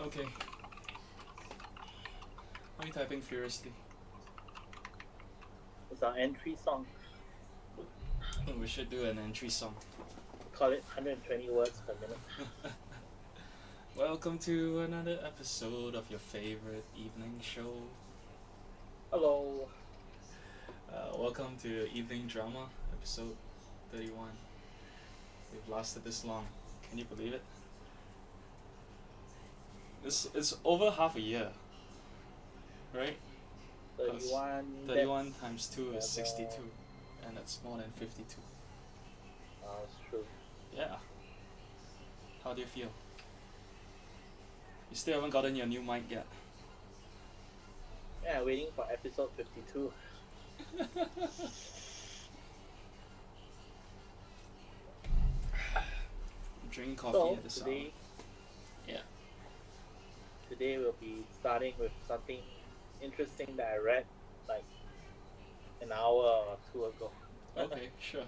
Okay. Why are you typing furiously? It's our entry song. We should do an entry song. Call it 120 words per minute. Welcome to another episode of your favorite evening show. Hello. Welcome to Evening Drama, episode 31. We've lasted this long. Can you believe it? It's over half a year, right? 31. 31 times 2 is Never. 62, and that's more than 52. It's true. Yeah. How do you feel? You still haven't gotten your new mic yet. Yeah, waiting for episode 52. Drink coffee So at the sound. today, Yeah. today we'll be starting with something interesting that I read like an hour or two ago. Okay, sure.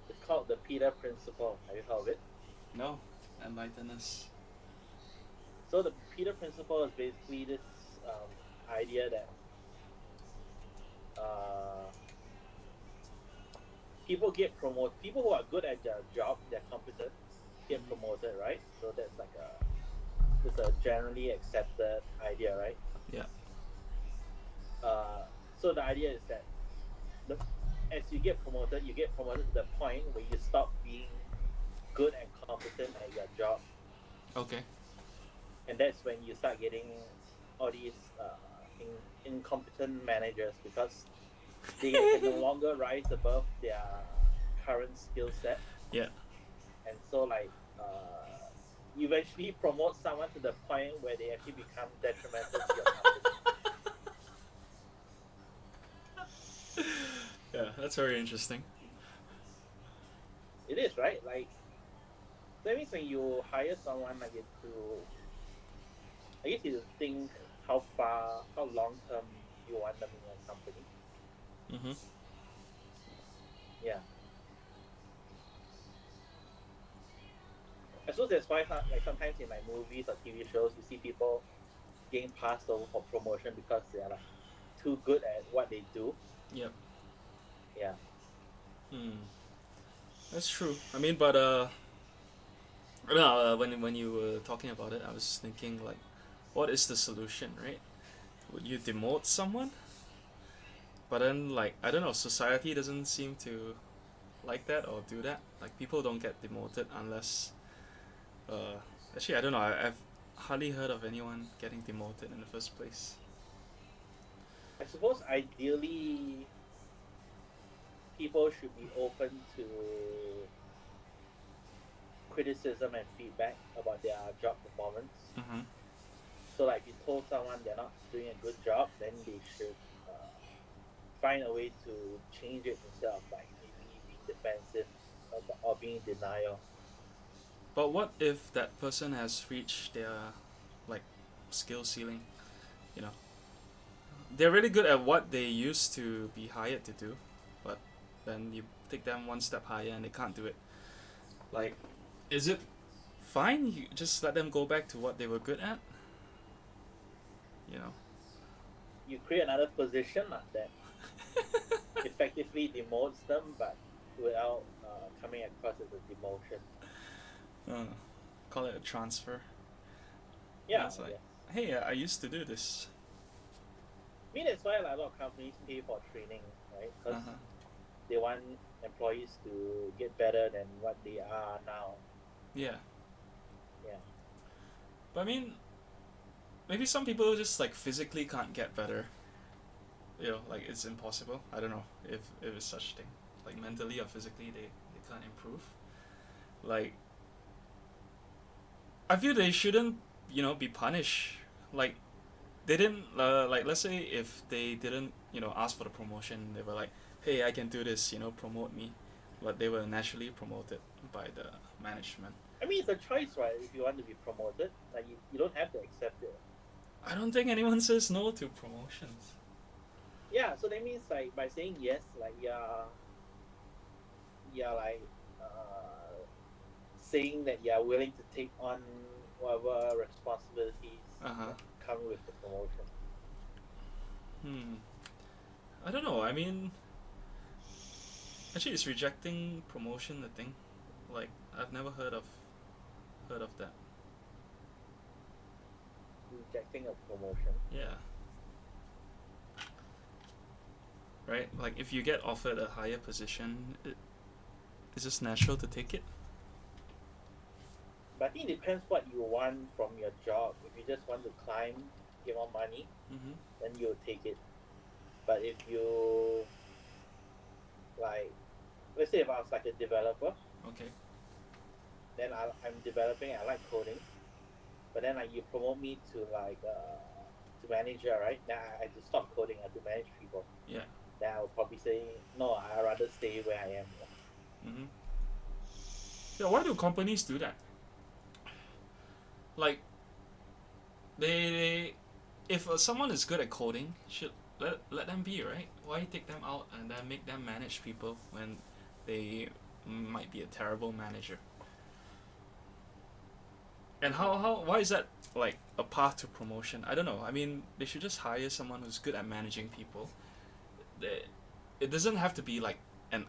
It's called the Peter Principle. Have you heard of it? No, enlighten us. So the Peter Principle is basically this idea that uh, people get promoted. People who are good at their job, they're competent, get promoted, right? So that's a generally accepted idea, right? Yeah. So the idea is that the, as you get promoted to the point where you stop being good and competent at your job, Okay. and that's when you start getting all these incompetent managers because they can no longer rise above their current skill set, Yeah. and so you eventually promote someone to the point where they actually become detrimental to your company. Yeah, that's very interesting. It is, right? Like that means when you hire someone, like I guess you think how long term you want them in your company. Mm-hmm. Yeah, I suppose that's why like sometimes in like movies or TV shows, you see people getting passed over for promotion because they're like too good at what they do. Yep. Yeah, Hmm. That's true. I mean, but no, when you were talking about it, I was thinking like, what is the solution, right? Would you demote someone? But then, like, I don't know, society doesn't seem to like that or do that. Like, people don't get demoted unless, uh, actually, I don't know. I've hardly heard of anyone getting demoted in the first place. I suppose ideally people should be open to criticism and feedback about their job performance. Mm-hmm. So, like, if you told someone they're not doing a good job, then they should find a way to change it instead of like maybe being defensive or being in denial. But what if that person has reached their, like, skill ceiling? You know, they're really good at what they used to be hired to do, but then you take them one step higher and they can't do it. Like, is it fine? You just let them go back to what they were good at. You know. You create another position that effectively demotes them, but without coming across as a demotion. Uh, Call it a transfer. And Yeah, it's I like, guess. hey, I used to do this. I mean, that's why like, a lot of companies pay for training, right? Uh Because huh. they want employees to get better than what they are now. Yeah. Yeah. But I mean, maybe some people just like physically can't get better. You know, like it's impossible. I don't know if it's such thing. Like mentally or physically, they can't improve. Like, I feel they shouldn't, be punished. Like, they didn't, like, let's say if they didn't, ask for the promotion, they were like, hey, I can do this, promote me. But they were naturally promoted by the management. I mean, it's a choice, right? If you want to be promoted, like you don't have to accept it. I don't think anyone says no to promotions. Yeah, so that means like by saying yes, like you're like saying that you're willing to take on whatever responsibilities Uh-huh. come with the promotion. Hmm. I don't know. I mean, actually, is rejecting promotion a thing? Like, I've never heard of that. Rejecting a promotion. Yeah. Right. Like, if you get offered a higher position, it's just natural to take it. But I think it depends what you want from your job. If you just want to climb, get more money, Mm-hmm. then you'll take it. But if you like, let's say if I was like a developer, Okay. then I'm developing. I like coding, but then like you promote me to like to manager, right? Now I have to stop coding. I have to manage people. Yeah. Then I would probably say no. I rather stay where I am. Mm-hmm. Yeah. Why do companies do that? Like, they if someone is good at coding, should let them be, right? Why take them out and then make them manage people when they might be a terrible manager? And how why is that like a path to promotion? I don't know. I mean, they should just hire someone who's good at managing people. They, it doesn't have to be like an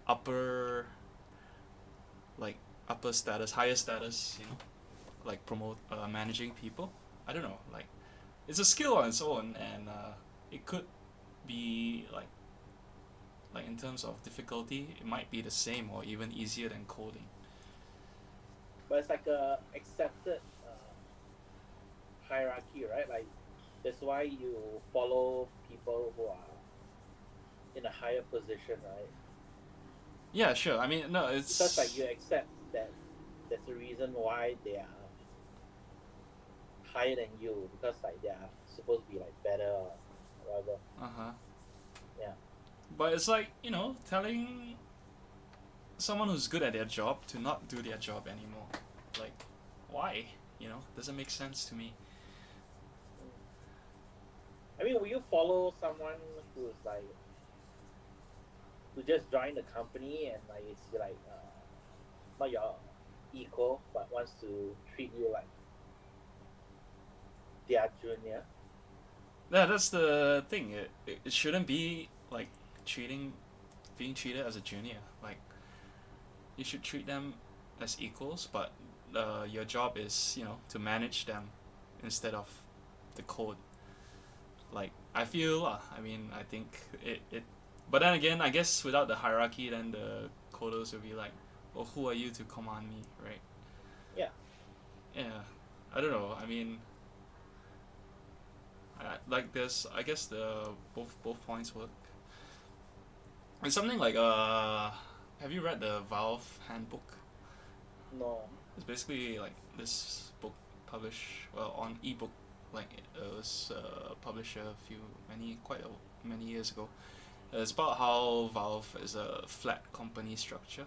like upper status, higher status, like promote managing people. I don't know. Like, it's a skill on its own, and it could be like in terms of difficulty, it might be the same or even easier than coding. But it's like a accepted hierarchy, right? Like that's why you follow people who are in a higher position, right? Yeah, sure. I mean, no, Because like it's you accept that there's a reason why they are higher than you because like they are supposed to be like better or whatever. uh huh. Yeah. But it's like telling someone who's good at their job to not do their job anymore. Like, why? Doesn't make sense to me. I mean, will you follow someone who's like who just joined the company and like it's like not your equal but wants to treat you like their junior? Yeah, that's the thing. It shouldn't be like treating being treated as a junior. Like, you should treat them as equals, but your job is to manage them instead of the code. Like, I feel, I mean, I think it. But then again, I guess without the hierarchy, then the coders will be like, "Well, who are you to command me?" Right? Yeah. Yeah, I don't know. I mean, like this. I guess the both points work. It's something like have you read the Valve handbook? No. It's basically like this book published on ebook, like it was published many years ago. It's about how Valve is a flat company structure.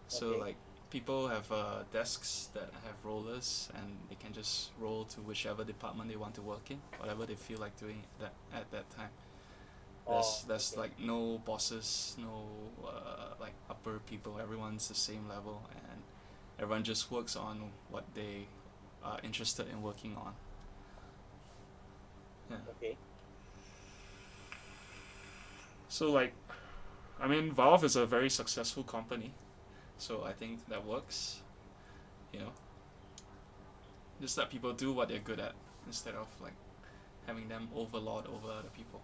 So Okay. like people have desks that have rollers, and they can just roll to whichever department they want to work in, whatever they feel like doing at that time. Oh, There's okay. like no bosses, no like upper people. Everyone's the same level, and everyone just works on what they are interested in working on. Yeah. Okay. So like, I mean, Valve is a very successful company, so I think that works. You know, just let people do what they're good at instead of like having them overlord over other people.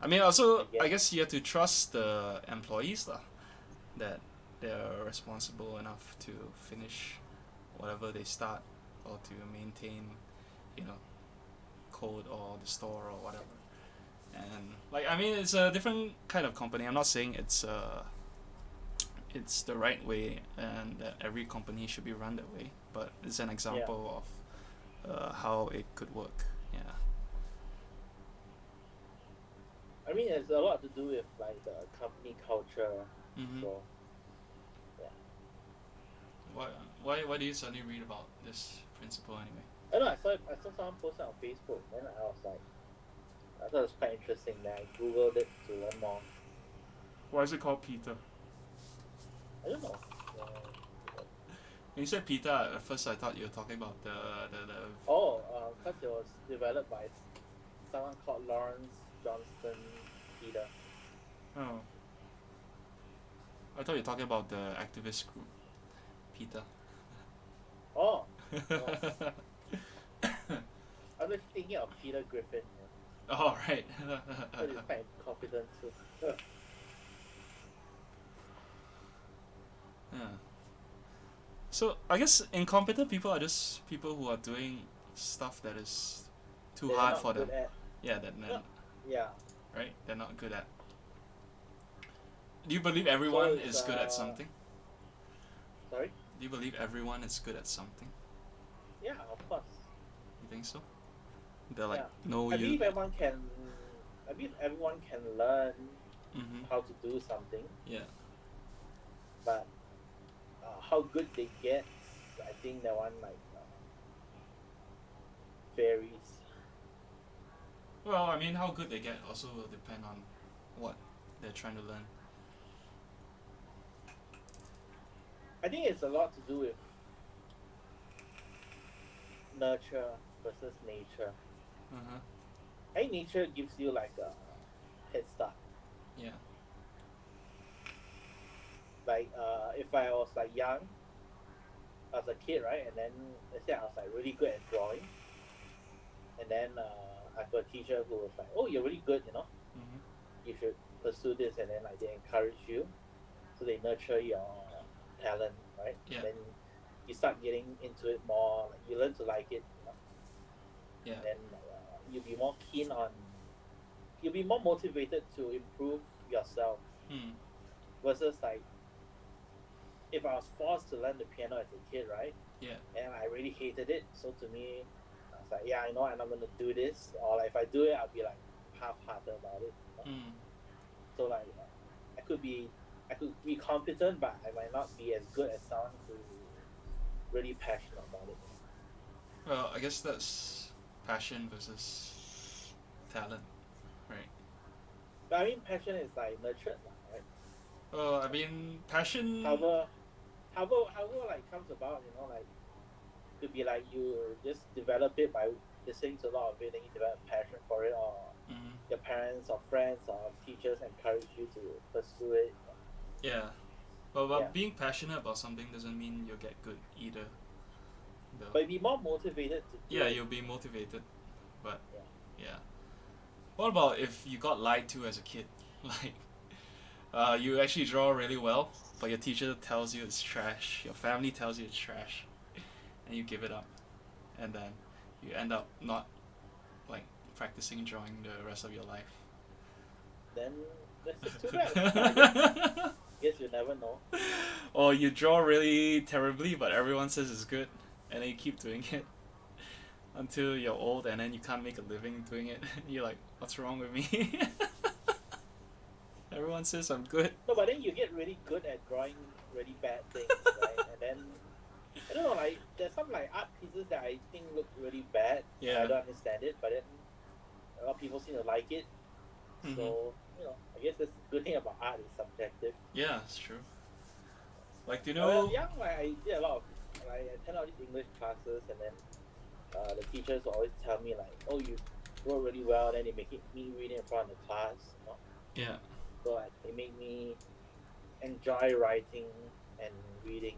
I mean, I also, I guess. guess you have to trust the employees lah, that they're responsible enough to finish whatever they start, or to maintain, you know, code or the store or whatever. And like, I mean, it's a different kind of company. I'm not saying it's the right way and that every company should be run that way, but it's an Yeah. example of how it could work. Yeah. I mean, it's a lot to do with like the company culture. Mm-hmm. So yeah. Why why do you suddenly read about this principle anyway? I know. I saw someone post it on Facebook. Then I was like, I thought it was quite interesting. Then I googled it to learn more. Why is it called Peter? I don't know. When you said pita, at first I thought you were talking about the Oh, because it was developed by someone called Lawrence Johnston Peter. oh, I thought you were talking about the activist group, PETA. Oh, no. I was thinking of Peter Griffin. Oh, right. But he's quite competent too. Yeah. So I guess incompetent people are just people who are doing stuff that is too They're hard not for them. good at. Yeah, Yeah. right. They're not good at. Do you believe everyone So is good at something? Sorry? Do you believe everyone is good at something? Yeah, of course. You think so? They're like, Yeah. no, I you. believe everyone can. I believe everyone can learn Mm-hmm. how to do something, Yeah. but how good they get, I think that one like varies. Well, I mean, how good they get also will depend on what they're trying to learn. I think it's a lot to do with nurture versus nature. Uh-huh. I think nature gives you like a head start. Yeah. Like if I was like young as a kid, right, and then let's say I was like really good at drawing, and then I have a teacher who was like, "Oh, you're really good, you know, Mm-hmm. you should pursue this," and then like they encourage you, so they nurture your talent, right? Yeah. Then you start getting into it more, like you learn to like it, you know. Yeah. And then you'll be more keen on, you'll be more motivated to improve yourself Hmm. versus like if I was forced to learn the piano as a kid, right? Yeah. And I really hated it. So to me, I was like, yeah, you know, I'm not gonna do this. Or like if I do it, I'll be like half-hearted about it. You know? Hmm. So like I could be competent, but I might not be as good as someone who really passionate about it. Well, I guess that's passion versus talent, right? But I mean, passion is like nurtured, right? Well, I mean, passion. However, like comes about, you know, like could be like you just develop it by listening to a lot of it, then you develop passion for it, or Mm-hmm. your parents or friends or teachers encourage you to pursue it. Yeah. But Yeah. being passionate about something doesn't mean you'll get good either. Though. But be more motivated to do Yeah, it. you'll be motivated, but Yeah. yeah. What about if you got lied to as a kid? Like, you actually draw really well, but your teacher tells you it's trash. Your family tells you it's trash, and you give it up, and then you end up not like practicing drawing the rest of your life. Then that's just too bad. I guess you never know. Or you draw really terribly, but everyone says it's good, and then you keep doing it until you're old, and then you can't make a living doing it. You're like, what's wrong with me? Everyone says I'm good. No, but then you get really good at drawing really bad things, right? And then I don't know, like there's some like art pieces that I think look really bad. Yeah. I don't understand it, but then a lot of people seem to like it. Mm-hmm. So you know, I guess that's the good thing about art is subjective. Yeah, it's true. Like, do you When I know? was young, like I did a lot of, like I attended all these English classes, and then the teachers would always tell me like, "Oh, you draw really well." Then they make me read in front of the class, you know? Yeah. So like, they make me enjoy writing and reading.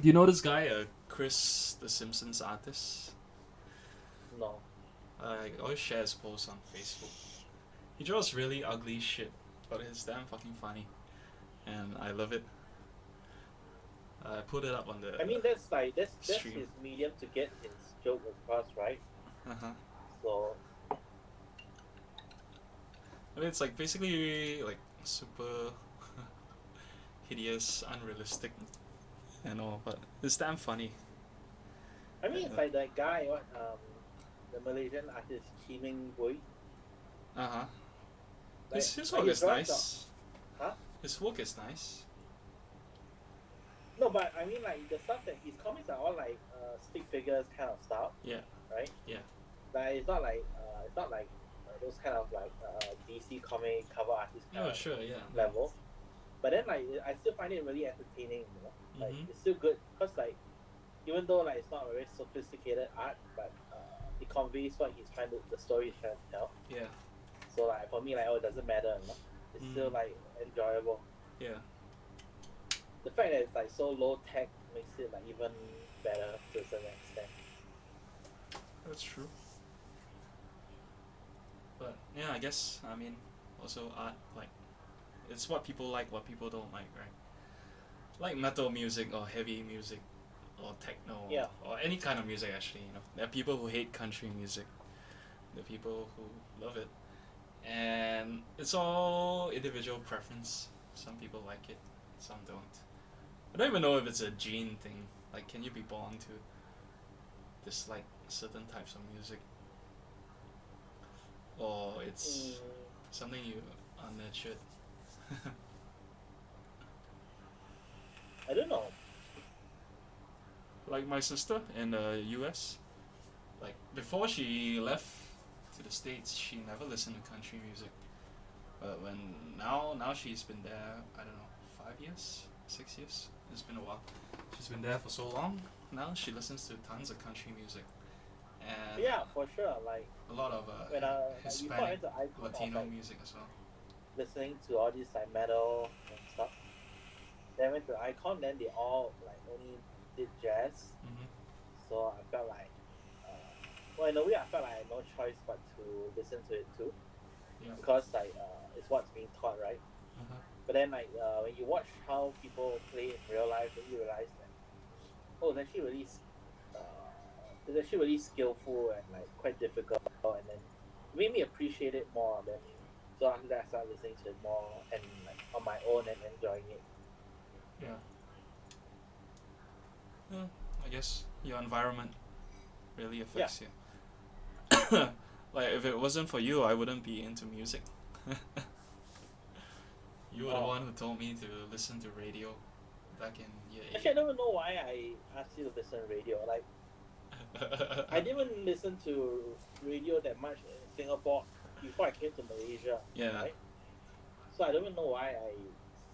Do you know this guy, Chris, the Simpsons artist? No. I always share his posts on Facebook. He draws really ugly shit, but it's damn fucking funny, and I love it. I put it up on the. I mean, that's stream. his medium to get his joke across, right? Uh-huh. So I mean, it's like basically like super hideous, unrealistic, and all, but it's damn funny. I mean, it's like that guy, the Malaysian artist Chiming Boy. Uh-huh. Like, His work is nice. Huh? His work is nice. No, but I mean, like the stuff that his comics are all like stick figures kind of stuff. Yeah. Right. Yeah. Like it's not like those kind of like DC comic cover artist kind Oh, of sure, yeah. level. But then like I still find it really entertaining. You know, like Mm-hmm. it's still good because like even though like it's not a very sophisticated art, but it conveys what he's trying to the story he's trying to tell. Yeah. So like for me like it doesn't matter, you know? It's still Mm. like enjoyable. Yeah. The fact that it's like so low tech makes it like even better to a certain extent. That's true. But yeah, I guess I mean also art like it's what people like, what people don't like, right? Like metal music or heavy music or techno Yeah. or any kind of music actually, you know. There are people who hate country music. There are people who love it. And it's all individual preference. Some people like it, some don't. I don't even know if it's a gene thing. Like, can you be born to dislike certain types of music? Or it's Mm, something you are nurtured. I don't know. Like my sister in the US, like before she left to the States, she never listened to country music. But when now she's been there, I don't know, 5 years, 6 years. It's been a while. She's been there for so long. Now she listens to tons of country music and Yeah, for sure. Like a lot of when I like before I Hispanic, went to icon, I was Latino like music as well. listening to all these like metal and stuff. Then I went to icon, then they all like only did jazz. Mm-hmm. So I felt like, well, in a way, I felt like I had no choice but to listen to it too, Yeah. because like it's what's being taught, right? Uh-huh. But then like when you watch how people play in real life, then you realize that oh, it's actually really skillful and like quite difficult, and then it made me appreciate it more. Then so after that, I started listening to it more and like on my own and enjoying it. Yeah. Yeah. I guess your environment really Yeah. affects you. Like if it wasn't for you, I wouldn't be into music. You were the Oh, one who told me to listen to radio back in year actually, I don't even know why I asked you to listen to radio. Like, 8. I didn't even listen to radio that much in Singapore before I came to Malaysia, Yeah. right? So I don't even know why I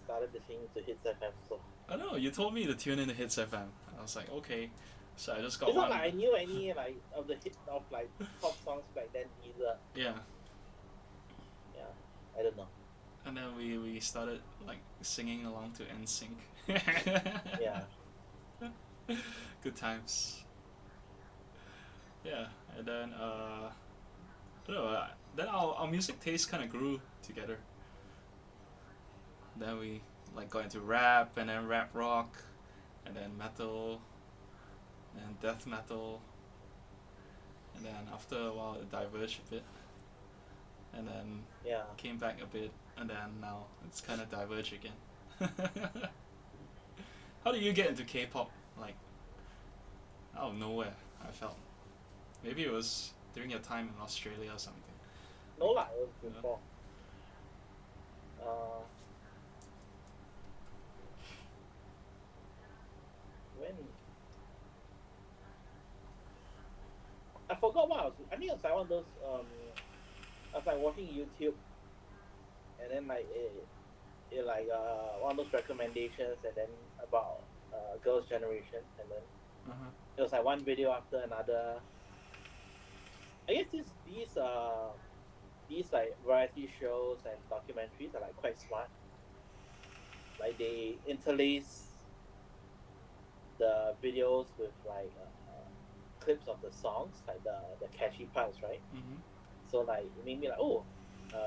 started listening to Hits FM. So I don't know. You told me to tune in to Hits FM. I was like, okay. So I just got it's not one. like I knew any like of the hit of like top songs back then either. Yeah. Yeah, I don't know. And then we started like singing along to NSYNC. Yeah, Good times. Yeah. And then I don't know. Then our music taste kind of grew together. Then we like got into rap and then rap rock, and then metal, and death metal, and then after a while it diverged a bit, and then yeah. came back a bit, and then now it's kind of diverged again. How did you get into K-pop? Like out of nowhere, I felt. Maybe it was during your time in Australia or something. No lah, it was You know? before. Uh, when I forgot what I was. I think it was like one of those. I was like watching YouTube, and then like it like one of those recommendations, and then about girls' generation, and then Uh-huh. it was like one video after another. I guess these like variety shows and documentaries are like quite smart. Like they interlace the videos with like clips of the songs, like the catchy parts, right? Mm-hmm. So like it made me like, oh,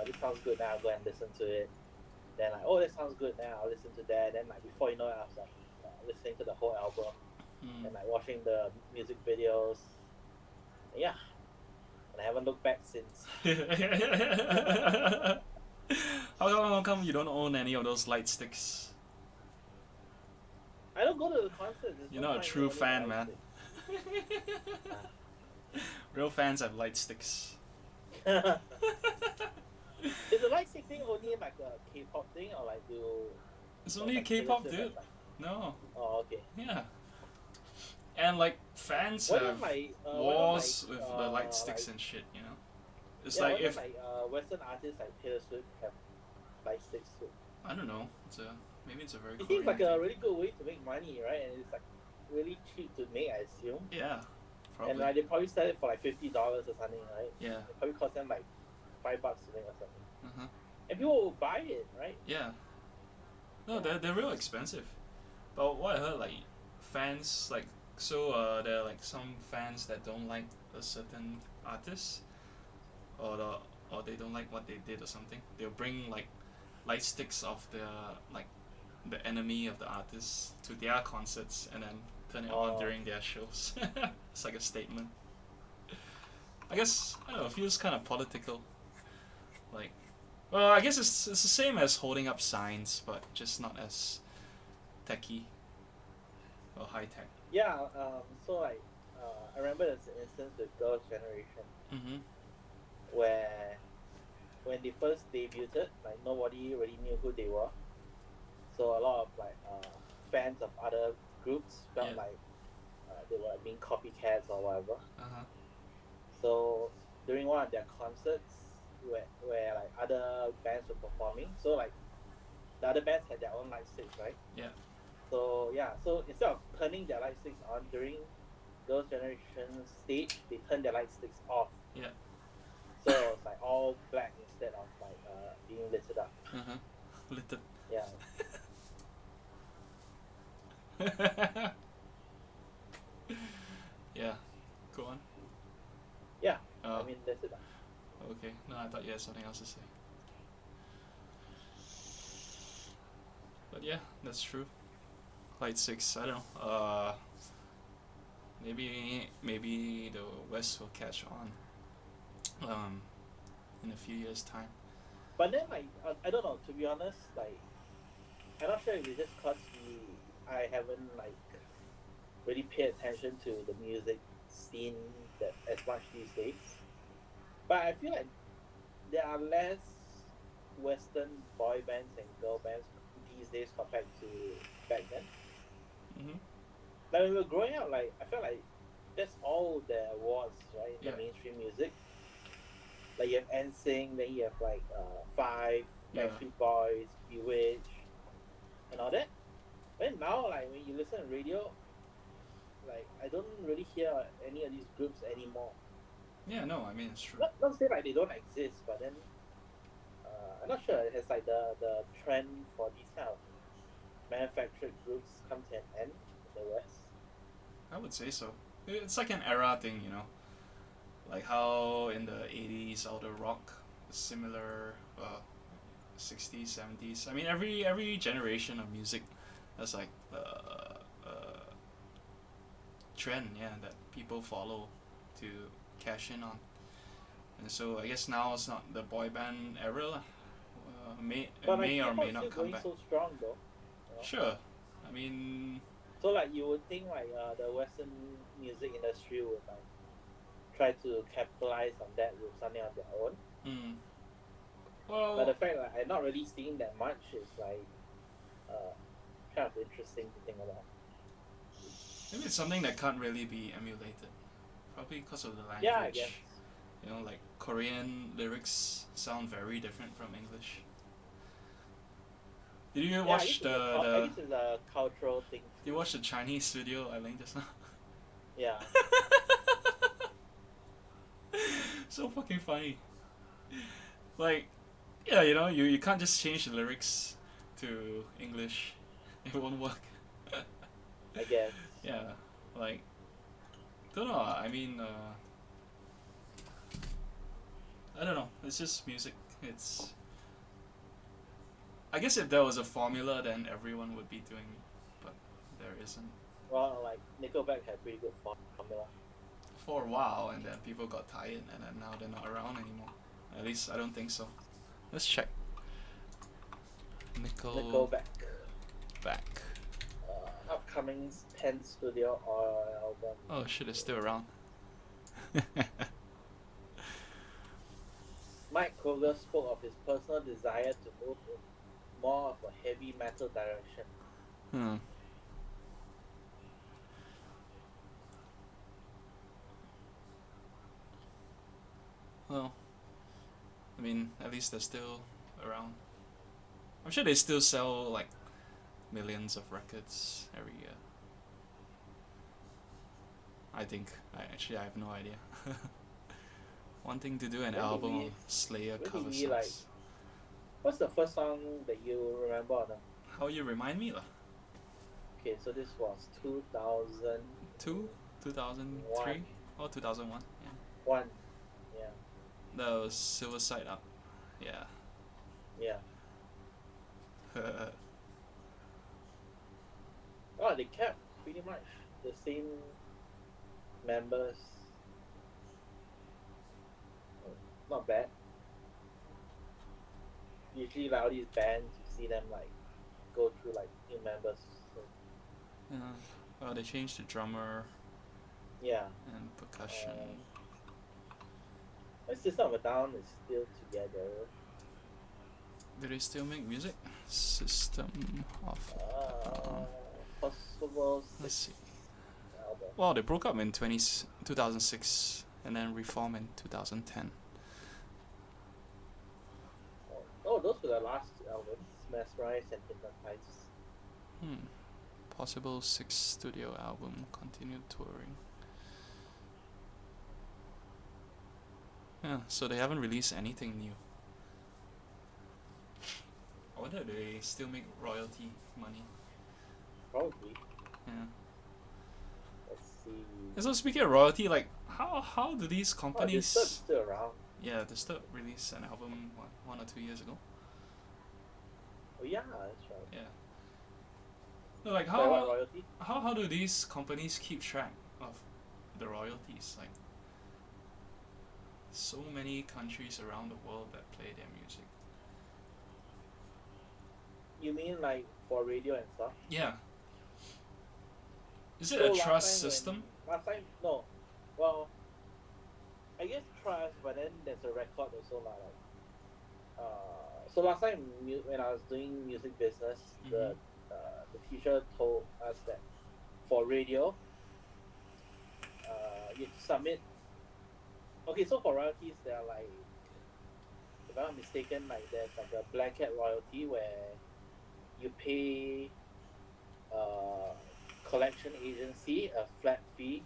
this sounds good. Now I'll go and listen to it. Then like, oh, that sounds good. Now I'll listen to that. Then like before you know it, I was like listening to the whole album Mm. and like watching the music videos. Yeah, and I haven't looked back since. How come you don't own any of those light sticks? I don't go to the concerts. There's You're no not a point in true owning a fan, light man. stick. Real fans have light sticks. Is the light stick thing only like a K-pop thing, or like do It's or only like K-pop, Taylor Swift dude. has, like, No. oh okay. Yeah. And like fans Why have don't like wars with the light sticks like and shit, you know? It's yeah, why like don't if like Western artists like Taylor Swift have light sticks too? I don't know, it's a Maybe it's a very It seems Korean like a thing. really good way to make money, right? And it's like really cheap to make, I assume. Yeah, And probably. like they probably sell it for like $50 or something, right? Yeah. It probably cost them like $5 to make or something. Uh huh. And people will buy it, right? Yeah. No, Yeah. they're real expensive. But what I heard, like fans like there are like some fans that don't like a certain artist or they don't like what they did or something. They'll bring like light sticks of like the enemy of the artist to their concerts and then turn it on Oh, during their shows. It's like a statement. I guess I don't know. It feels kind of political. Like, well, I guess it's the same as holding up signs, but just not as techy or high tech. yeah. So like, I remember there's an instance with Girls' Generation Mm-hmm. where when they first debuted, like nobody really knew who they were. So a lot of like fans of other groups Yeah. felt like they were being copycats or whatever. Uh huh. So during one of their concerts, where like other bands were performing, so like the other bands had their own light sticks, right? Yeah. So yeah, so instead of turning their light sticks on during Girls' Generation stage, they turned their light sticks off. Yeah. So it was like all black instead of like being lit up. Uh huh. Little. Yeah, Yeah. Go on. yeah. I Oh. mean lit up. Okay. No, I thought you had something else to say. But yeah, that's true. Light six. I don't know. Maybe the West will catch on. In a few years' time. But then like I don't know. To be honest, like I'm not sure if it's just cause I haven't like really paid attention to the music scene that as much these days. But I feel like there are less Western boy bands and girl bands these days compared to back then. Mm-hmm. Like when we were growing up, like I felt like that's all there was, right, in Yeah. the mainstream music. Like you have NSYNC, then you have like Five, Yeah. Backstreet Boys, Bewitched, and all that. But now, like when you listen to radio, like I don't really hear any of these groups anymore. Yeah. No, I mean it's true. Not say like they don't exist, but then I'm not sure. It has like the trend for these kind of manufactured groups come to an end in the West. I would say so. It's like an era thing, you know. Like how in the 80s all the rock was similar, 60s, 70s. I mean every generation of music has like trend, yeah, that people follow to cash in on. And so I guess now it's not the boy band era lah. It But like may or K-pop may is not still come going back. so strong though. You know? Sure. I mean, So like you would think like the Western music industry would like try to capitalize on that with something on their own. mm, But the well, fact that I'm not really seeing that much is like uh, kind of interesting to think about. maybe it's something that can't really be emulated. Probably because of the Yeah, I guess. language. You know, like Korean lyrics sound very different from English. Did you Yeah, watch I guess it's a cultural thing did you too. watch the Chinese video I linked just now? Yeah. So fucking funny. Like, yeah, you know, you can't just change the lyrics to English. It won't work. I guess. Yeah, like, don't know. I mean, I don't know. It's just music. It's. I guess if there was a formula, then everyone would be doing it, but there isn't. Well, like Nickelback had pretty good formula. For a while, and then people got tired, and then now they're not around anymore. At least I don't think so. Let's check. Nickel Nickelback. back. Upcoming 10th studio album. Oh shit, it's still around. Mike Kroger spoke of his personal desire to move in more of a heavy metal direction. Hmm. Well, I mean, at least they're still around. I'm sure they still sell like millions of records every year. I think. I have no idea. Wanting to do an When did album we of Slayer when did cover we like songs. what's the first song that you remember or not? How you remind me lah? Okay, so this was 2001. 2, 2003, or 2001. Yeah. One. Yeah. That was Silver Side Up. Yeah. Yeah. Oh, they kept pretty much the same members. Not bad. Usually, like all these bands, you see them like go through like new members. So, Yeah. Well, they changed the drummer yeah. and percussion. System of a Down is still together. Do they still make music? System of a Down. Possible Let's see. album. Well, they broke up in 2006 and then reformed in 2010. Oh, those were the last two albums, Mesmerize and Hypnotize. Possible 6th studio album, continued touring. Yeah, so they haven't released anything new. I wonder if they still make royalty money. Probably. Yeah. Let's see. And so speaking of royalty, like how do these companies? Oh, still around. Yeah, they still released an album 1 or 2 years ago. Oh yeah, that's right. Yeah. No, like So what royalty? how do these companies keep track of the royalties? Like so many countries around the world that play their music. You mean like for radio and stuff? Yeah. Is it So a last trust time system? Last time, no. Well, I guess trust, but then there's a record also like. So last time when I was doing music business, the teacher told us that for radio, you submit. Okay, so for royalties, there are like, if I'm not mistaken, like there's like a blanket royalty where you pay collection agency a flat fee.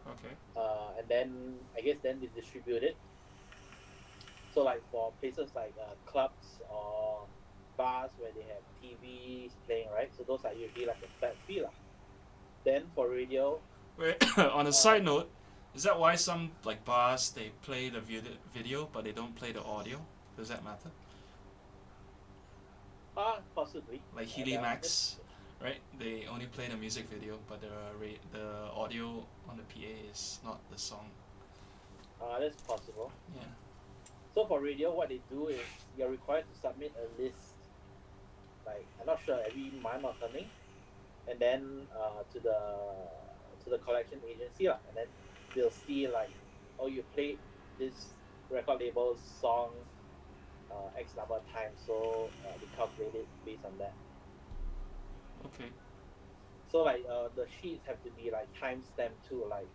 Okay. And then I guess then they distribute it. So like for places like clubs or bars where they have TVs playing, right? So those are usually like a flat fee lah. Then for radio. Wait, on a side note, is that why some like bars they play the video but they don't play the audio? Does that matter? Possibly. Like Healy Max, right? They only play the music video, but the audio on the PA is not the song. That's possible. Yeah. So for radio, what they do is you're required to submit a list, like I'm not sure every month or something, and then to the collection agency lah, and then they'll see like, oh, you played this record label's song X number of times, so they calculate it based on that. Okay. So like the sheets have to be like time stamped too, like,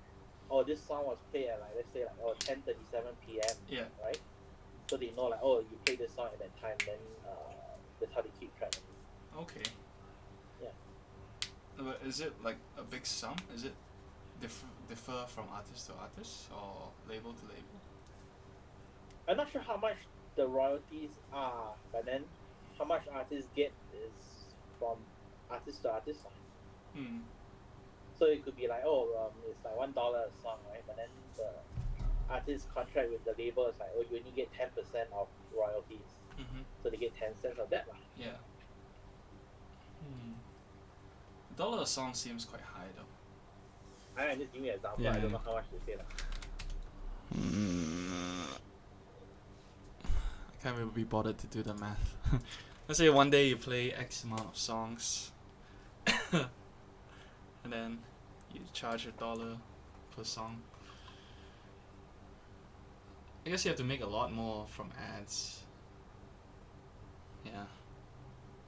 oh, this song was played at like let's say like 10:37 p.m. Yeah. Right. So they know like, oh, you played this song at that time, then that's how they keep track of it. Okay. Yeah. But is it like a big sum? Is it differ from artist to artist or label to label? I'm not sure how much the royalties are, but then how much artists get is from artist to artist. So it could be like, oh, it's like $1 a song, right? But then the artist contract with the label is like, oh, you only get 10% of royalties. So they get 10 cents of that lah. Yeah. $1 a song seems quite high though. I'm just giving you an example. Yeah, I don't yeah. know how much they pay lah. I can't really be bothered to do the math. Let's say one day you play X amount of songs and then you charge $1 per song. I guess you have to make a lot more from ads. Yeah.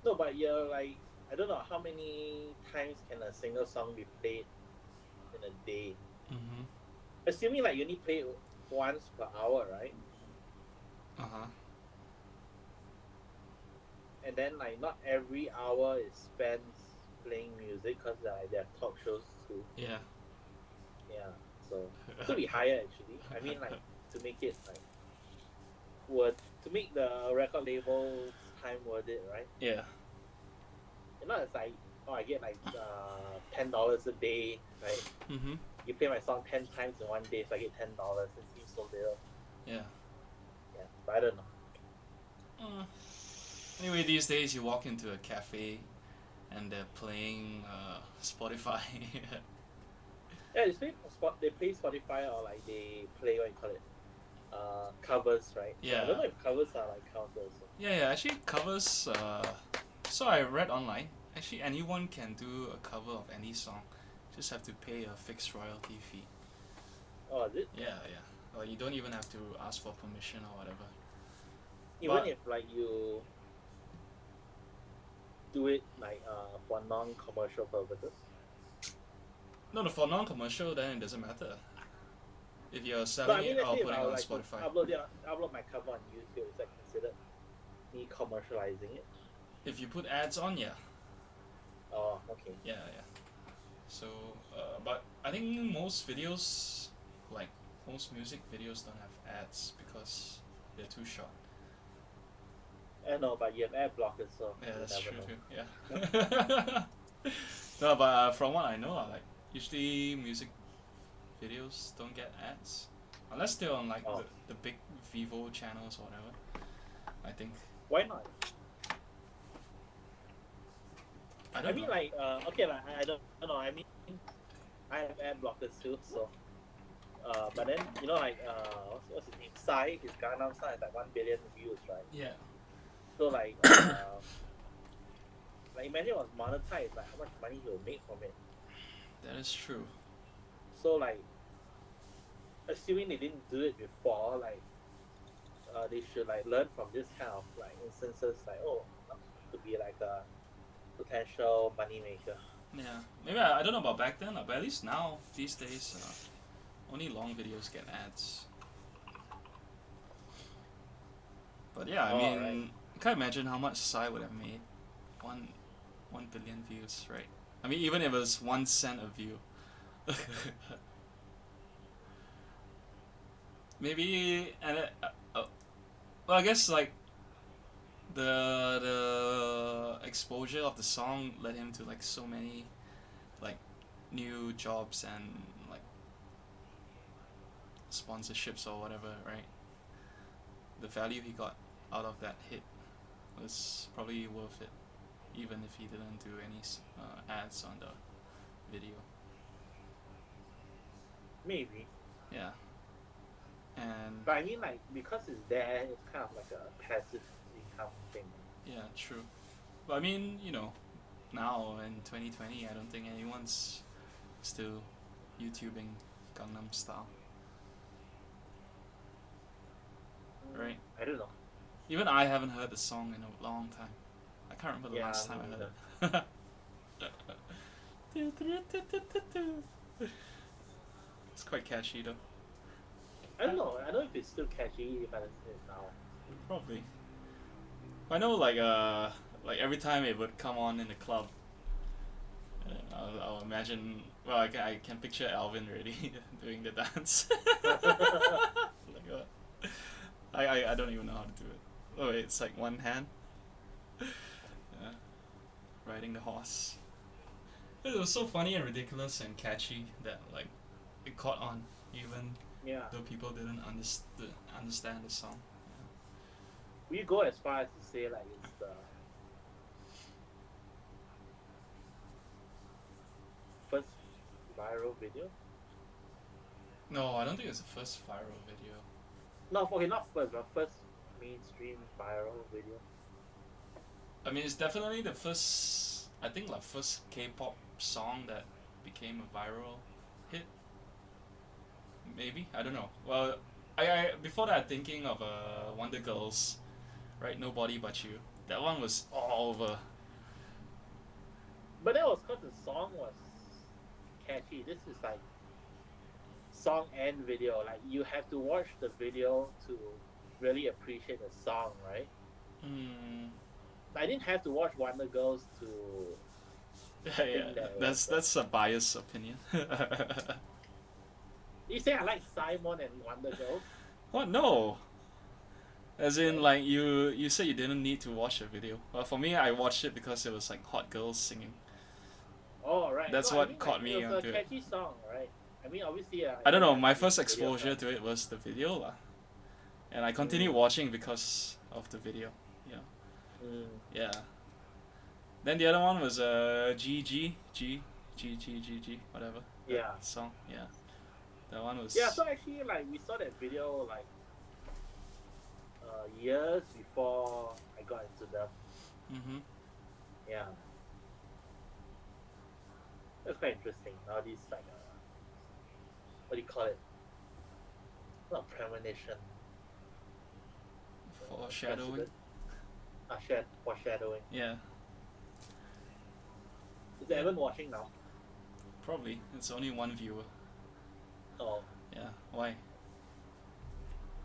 No, but you're like, I don't know how many times can a single song be played in a day. Assuming like you only play it once per hour, right? and then like not every hour is spent playing music because they have talk shows too. Yeah. Yeah, so could be higher actually. I mean, like to make it like worth to make the record label's time worth it, right? Yeah. You know, it's like oh, I get like $10 a day, right? Mm-hmm. You play my song 10 times in one day, so I get $10. It seems so little. Yeah. Yeah, but I don't know. Anyway, these days you walk into a cafe and they're playing Spotify. Yeah, they play Spotify or like they play what you call it, covers, right? So I don't Yeah. know if covers are like counted also. Yeah. Actually, covers. So I read online. Actually, anyone can do a cover of any song. Just have to pay a fixed royalty fee. Oh, is it? Yeah. You don't even have to ask for permission or whatever. Even But if like you do it like for non-commercial purposes. no, for non-commercial, then it doesn't matter. If you're No, I selling mean it let's or say if putting I it would on like to Spotify. upload my cover on YouTube, is that considered me commercializing it? If you put ads on, yeah. Oh, okay. Yeah. So, but I think most videos, like most music videos, don't have ads because they're too short. I know, but you have ad blockers, so Yeah, you that's never true know. too. Yeah. No, but from what I know, like usually music videos don't get ads unless they're on like Oh, the big Vivo channels or whatever. I think. why not? I I don't mean, know. like, okay, like, I don't know. I mean, I have ad blockers too, so. But then you know, like, what's his name? Psy, his Gangnam Style has like 1 billion views, right? Yeah, So like imagine it was monetized, like how much money he'll make from it. that is true. So like, assuming they didn't do it before, like, they should like learn from this kind of like instances, like oh, could be like a potential money maker. Yeah, maybe I don't know about back then, but at least now these days, only long videos get ads. But yeah, I All right. mean, I can't imagine how much Psy would have made. One billion views, right? I mean, even if it was 1 cent a view. Maybe well, I guess like the exposure of the song led him to like so many like new jobs and like sponsorships or whatever, right? The value he got out of that hit was probably worth it, even if he didn't do any ads on the video. Maybe. Yeah, and But I mean, like, because it's there, it's kind of like a passive income thing. yeah, true. But I mean, now in 2020, I don't think anyone's still YouTubing Gangnam Style, right? I don't know. Even I haven't heard the song in a long time. I can't remember the Yeah, last time me I heard neither. it. It's quite catchy though. I don't know. I don't know if it's still catchy if I listen to it now. Probably. I know like every time it would come on in the club, I'll imagine. Well, I can picture Alvin already doing the dance. Like what? I don't even know how to do it. Oh wait, it's like one hand. Yeah, riding the horse. It was so funny and ridiculous and catchy that like it caught on even Yeah. though people didn't understand the song. We go as far as to say like it's the first viral video. No, I don't think it's the first viral video. No, okay, not first, but first mainstream viral video. I mean, it's definitely the first. I think like first K-pop song that became a viral hit. Maybe I don't know. Well, I before that thinking of Wonder Girls, right? Nobody But You. That one was all over. But that was because the song was catchy. This is like song and video. Like you have to watch the video to really appreciate the song, right? Hmm. I didn't have to watch Wonder Girls to Yeah, think that it was. that's a biased opinion. You say I like Simon and Wonder Girls? What? No. As in, Right? like you said you didn't need to watch the video. Well, for me, I watched it because it was like hot girls singing. Oh, right. That's No, I what mean caught like it me was a onto it. catchy song, right? I mean, obviously, I don't know. everyone My sees first the video exposure first. to it was the video, lah, and I continued Mm, watching because of the video. Yeah, mm. yeah. Then the other one was G whatever that Yeah. song. Yeah, that one Yeah, was. so actually, like, we saw that video, like, years before I got into them. Mhm. Yeah. That's quite interesting. Now these, like, what do you call it? Not premonition. Foreshadowing. Foreshadowing. Yeah, Is Evan watching now? probably. It's only one viewer. Oh. Yeah. Why?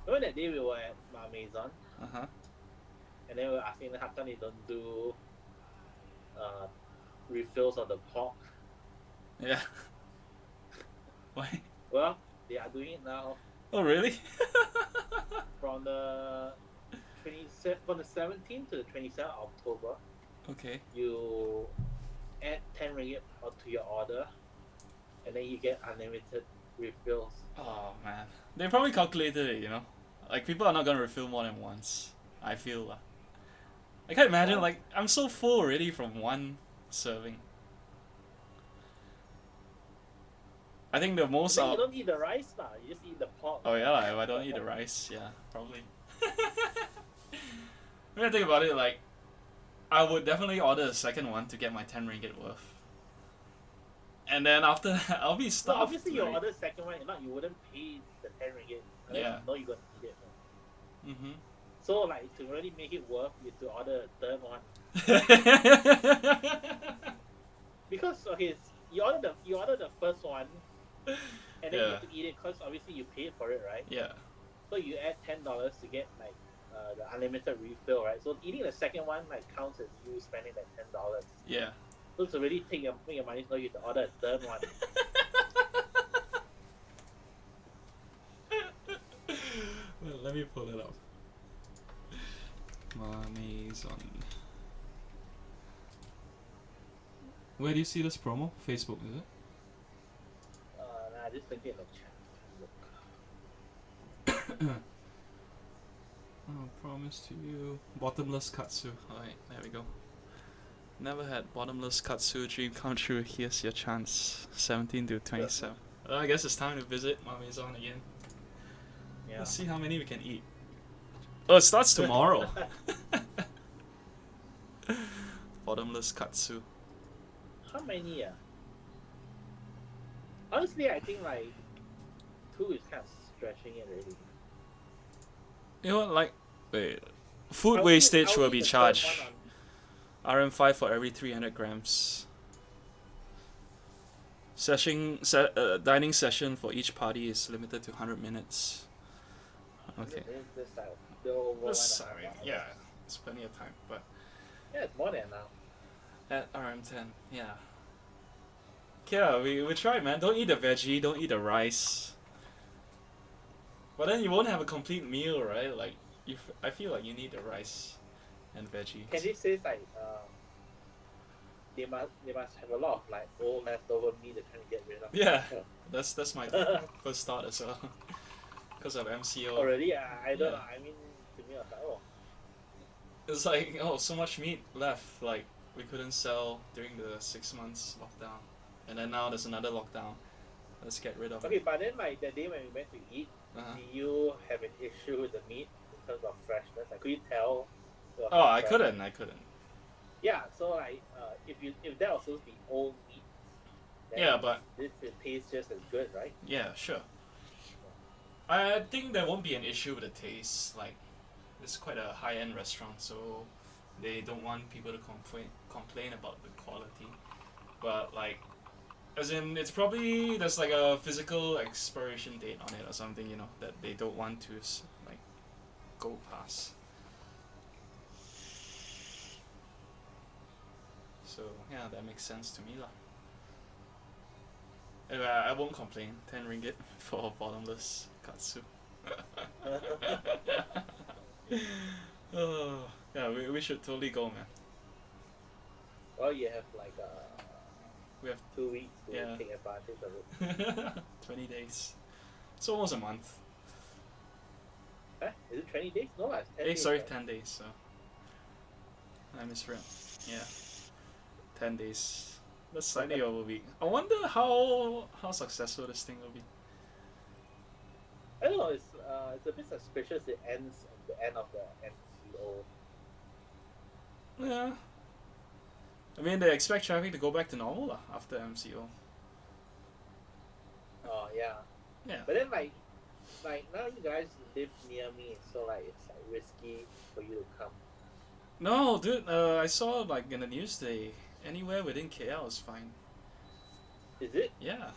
Remember that day we were at my maison, Uh-huh. and then we were asking how come they don't do refills of the pork? Yeah. Why? Well, they are doing it now Oh, really? from the 17th to the 27th of October. Okay. You add 10 ringgit to your order, and then you get unlimited refills. Oh, man. They probably calculated it, you know? Like, people are not gonna refill more than once. I feel lah. I can't imagine, What? like, I'm so full already from one serving. I think the most Then you don't eat the rice lah. You just eat the pork. Oh yeah, if I don't eat the rice, yeah, probably. When I think about it, like, I would definitely order a second one to get my 10 ringgit worth. And then after that, I'll be So stuffed. obviously you right? order second one, you wouldn't pay the 10 ringgit unless Yeah. you know you're gonna eat it. Mm-hmm. So like to really make it worth, you have to order a third one. Because okay, you order the first one, and then you Yeah. have to eat it because obviously you paid for it, right? Yeah. So you add $10 to get like the unlimited refill, right? So eating the second one like counts as you spending that $10. Yeah. So to really make your money, so you have to order a third one. Well, let me pull it up. Maison. Where do you see this promo? Facebook, is it? Nah, just link it in the chat. Look. Oh, promise to you. Bottomless katsu. Alright, there we go. Never had bottomless katsu. Dream come true. Here's your chance. 17 to 27. I guess it's time to visit my maison again. Yeah. Let's see how many we can eat. Oh, it starts tomorrow. Bottomless katsu. How many? Honestly, I think like 2 is kind of stretching it already. You know what, like, wait. Food I'll wastage eat will the be third charged. one on- RM5 for every 300 grams. Dining session for each party is limited to 100 minutes. Okay. This like little over That's, 1.5 I mean, hours. yeah, it's plenty of time, but Yeah, it's more than now. at RM10, yeah. Yeah, we tried, man. Don't eat the veggie, don't eat the rice. But then you won't have a complete meal, right? Like, I feel like you need the rice and veggies. Candy says like they must have a lot of like old leftover meat they're trying to get rid of. Yeah, that's my first thought as well. Because of MCO. Already, I don't Yeah. know. I mean, to me, I was like, oh, It's like, oh, so much meat left. Like, we couldn't sell during the 6 months lockdown. And then now there's another lockdown. Let's get rid of okay. it. But then like the day when we went to eat, Uh-huh. did you have an issue with the meat in terms of freshness? Like, could you tell? it was Oh, not I fresh? couldn't. Yeah, so like if that was supposed to be old meat, then Yeah, but it tastes just as good, right? yeah, sure. I think there won't be an issue with the taste. Like, it's quite a high-end restaurant, so they don't want people to complain about the quality. But like, as in, it's probably there's like a physical expiration date on it or something, you know, that they don't want to like go past. So yeah, that makes sense to me lah. Anyway, I won't complain. 10 ringgit for bottomless katsu. Oh, yeah, we should totally go, man. Well, you have like We have 2 weeks to yeah. take advantage of it. 20 days. It's almost a month. Huh? Is it 20 days? No, it's 10 Hey, days. sorry, Right? 10 days. So I misread. Yeah, 10 days. That's slightly over a week. I wonder how successful this thing will be. I don't know. It's a bit suspicious. It ends at the end of the MCO. Yeah. I mean, they expect traffic to go back to normal lah after MCO. Oh yeah. Yeah. But then like now you guys live near me, so like it's like risky for you to come. No, dude. I saw like in the news they anywhere within KL is fine. Is it? Yeah.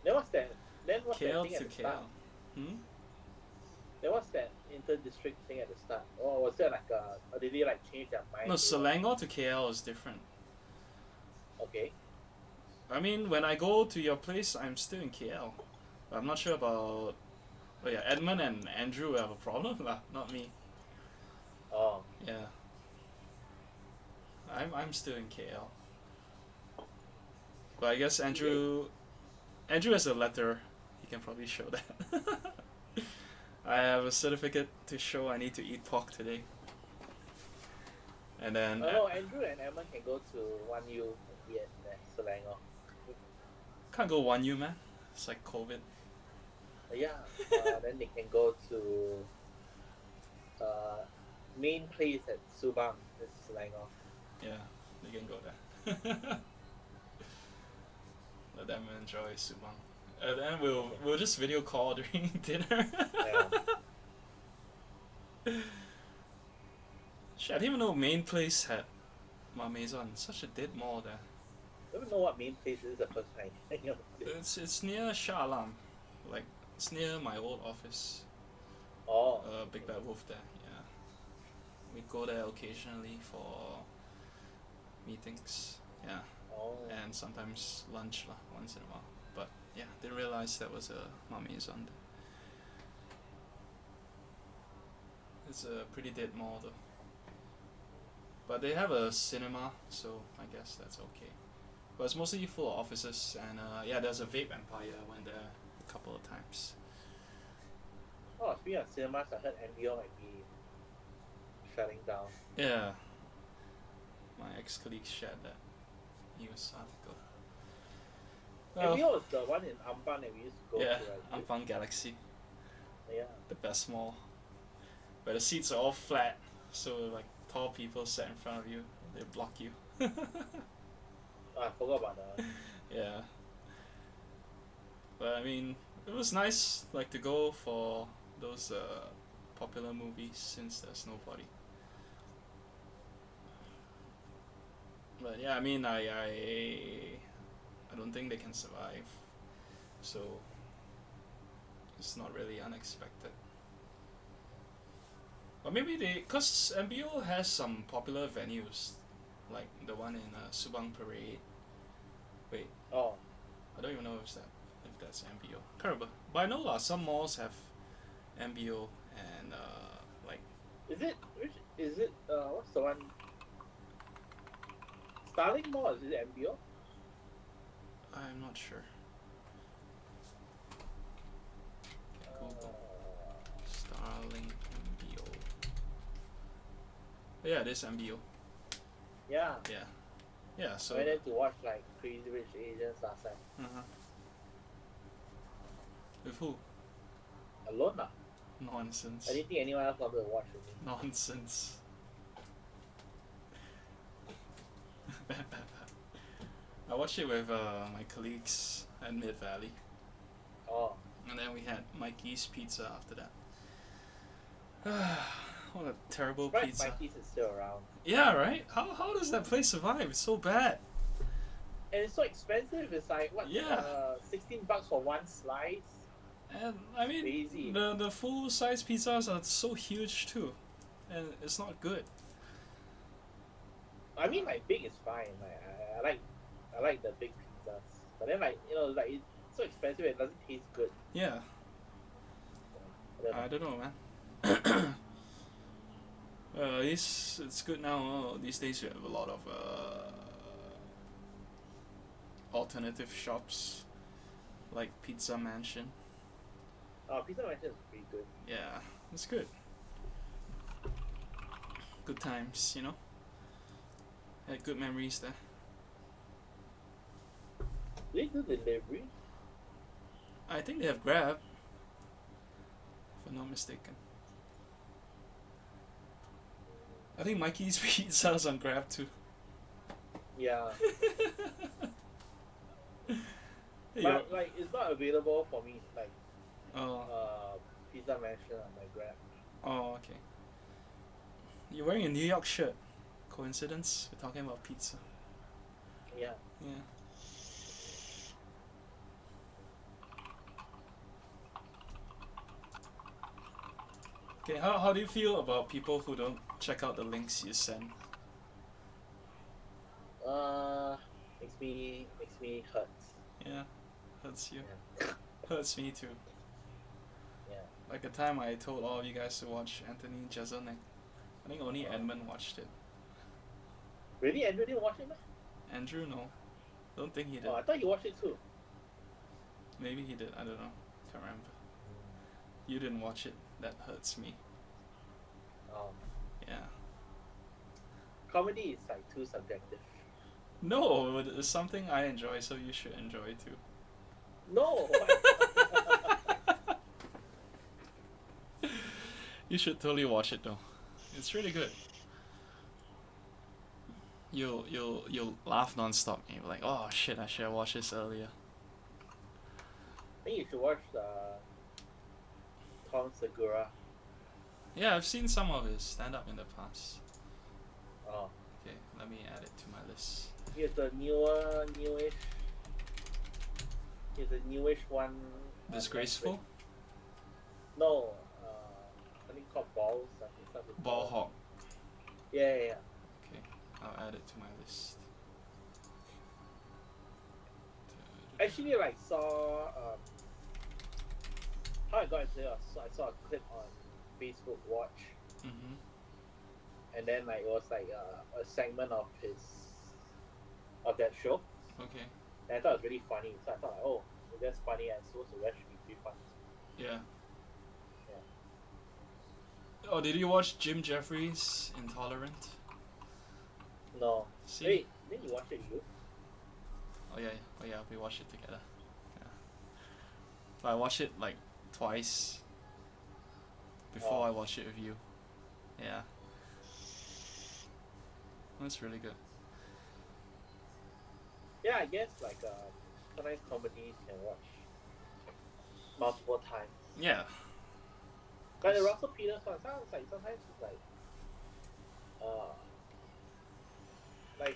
Then what's that? Then what's that KL thing to at the start? KL. Then what's that inter-district thing at the start? Or was there like or did they like change their mind? No, Selangor to KL is different. Okay. I mean, when I go to your place, I'm still in KL. I'm not sure about. Oh yeah, Edmund and Andrew have a problem lah, not me. Oh. Yeah. I'm still in KL. But I guess Andrew has a letter. He can probably show that. I have a certificate to show I need to eat pork today. And then. No, Andrew and Emma can go to 1U and eat at Selangor. Can't go 1U, man. It's like COVID. Yeah. Then they can go to main place at Subang, it's Selangor. Yeah, they can go there. Let them enjoy Subang. And then we'll just video call during dinner. Yeah. Shit, I didn't even know main place had my maison. Such a dead mall there. I don't know what main place is the first time. It's near Shah Alam, like it's near my old office. Oh. Big Bad Wolf there. Yeah, we go there occasionally for meetings. Yeah. Oh. And sometimes lunch lah, once in a while. But yeah, didn't realize that was a my maison. It's a pretty dead mall though. But they have a cinema, so I guess that's okay. But it's mostly full of offices, and yeah, there's a vape empire. I went there a couple of times. Oh, speaking of cinemas, I heard MBO might be shutting down. Yeah. My ex-colleague shared that news article. MBO is the one in Ampang that we used to go yeah, to, right? Ampang Galaxy. Yeah. The best mall. Where the seats are all flat, so like tall people sat in front of you, they block you. Oh, I forgot about that. Yeah. But I mean, it was nice like to go for those popular movies since there's nobody. But yeah, I mean, I don't think they can survive, so it's not really unexpected. But maybe cause MBO has some popular venues, like the one in Subang Parade. Wait, Oh. I don't even know if that's MBO. Can't remember. But I know lah, some malls have MBO and like. Is it what's the one? Starling Mall, is it MBO? I'm not sure. Google Starling MBO. Yeah, it is MBO. Yeah. Yeah. Yeah. So. I went there to watch like Crazy Rich Asians last time. Uh-huh. With who? Alone lah. Nonsense. I didn't think anyone else wanted to watch with me. Nonsense. I watched it with my colleagues at Mid Valley. Oh. And then we had Mikey's Pizza after that. What a terrible Right, pizza. Mikey's is still around. Yeah, right? How does that place survive? It's so bad. And it's so expensive. It's like what? Yeah. $16 for one slice. And I mean, Crazy. the full size pizzas are so huge too, and it's not good. I mean, like big is fine. Like I like the big pizzas, but then like like it's so expensive. It doesn't taste good. Yeah, So, I I don't don't know, man. It's good now. These days you have a lot of alternative shops like Pizza Mansion. know. Pizza Mansion is pretty good. Yeah, it's good. Good times, you know. Had good memories there. Do they do delivery? I think they have Grab, if I'm not mistaken. I think Mikey's Pizza's on Grab too. Yeah, Hey, but like it's not available for me. Like oh, Pizza Mansion on my Grab. oh, okay. You're wearing a New York shirt. Coincidence? We're talking about pizza. Yeah. Yeah. Okay, how do you feel about people who don't check out the links you send? Uh, makes me hurt. Yeah, hurts you. Yeah. Hurts me too. Yeah. Like the time I told all of you guys to watch Anthony Jeselnik. I think only Edmund watched it. Really, Andrew didn't watch it, man? Andrew, no. Don't think he did. Oh, I thought you watched it too. Maybe he did. I don't know. Can't remember. You didn't watch it. That hurts me. Oh. Yeah. Comedy is like too subjective. No, it's something I enjoy, so you should enjoy too. No. You should totally watch it though. It's really good. You'll laugh non-stop and you'll be like, oh shit, I should have watched this earlier. I think you should watch Tom Segura. Yeah, I've seen some of his stand-up in the past. Oh. Okay, let me add it to my list. He has a newish. He has a newish one. Disgraceful? No, something called Balls. Something Ball Hawk. Yeah. Okay, I'll add it to my list. Actually, like saw how I got into it. I saw a clip on Facebook Watch, Mm-hmm. and then like it was like a segment of that show. Okay. And I thought it was really funny. So I thought, like, oh, if that's funny, I suppose the rest should be pretty funny. Yeah. Yeah. Oh, did you watch Jim Jeffries Intolerant? No. See? Wait, didn't you watch it, you? Oh yeah, we watched it together. Yeah. But I watched it like twice before I watched it with you. Yeah. That's really good. Yeah, I guess like sometimes comedies can watch multiple times. Yeah. But the Russell Peters one sounds like sometimes it's like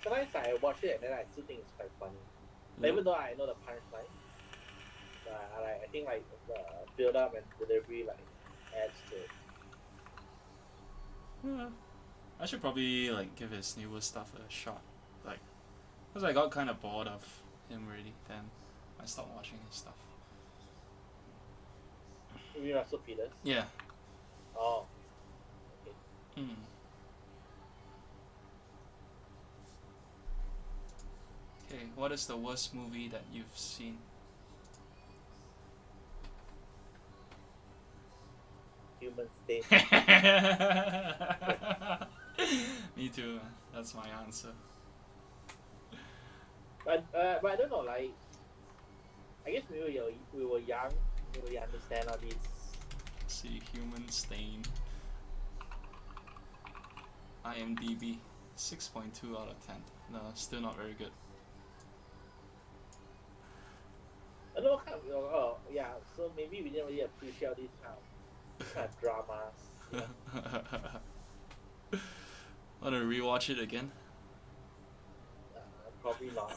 sometimes I watch it and then I still think it's quite funny. Like, even though I know the punchline, but I think like the build up and delivery like adds to it. Yeah. I should probably like give his newer stuff a shot. Like, cause I got kind of bored of him already. Then I stopped watching his stuff. You mean Russell Peters? Yeah. Oh. Okay. Mm. Okay, what is the worst movie that you've seen? Human State. Me too, man. That's my answer. But I don't know, like I guess we were young, we really understand all these. See, Human Stain. IMDb 6.2 out of 10. No, still not very good. I don't know what kind of yeah, so maybe we didn't really appreciate these kind of dramas. Yeah. Want to rewatch it again? Probably not.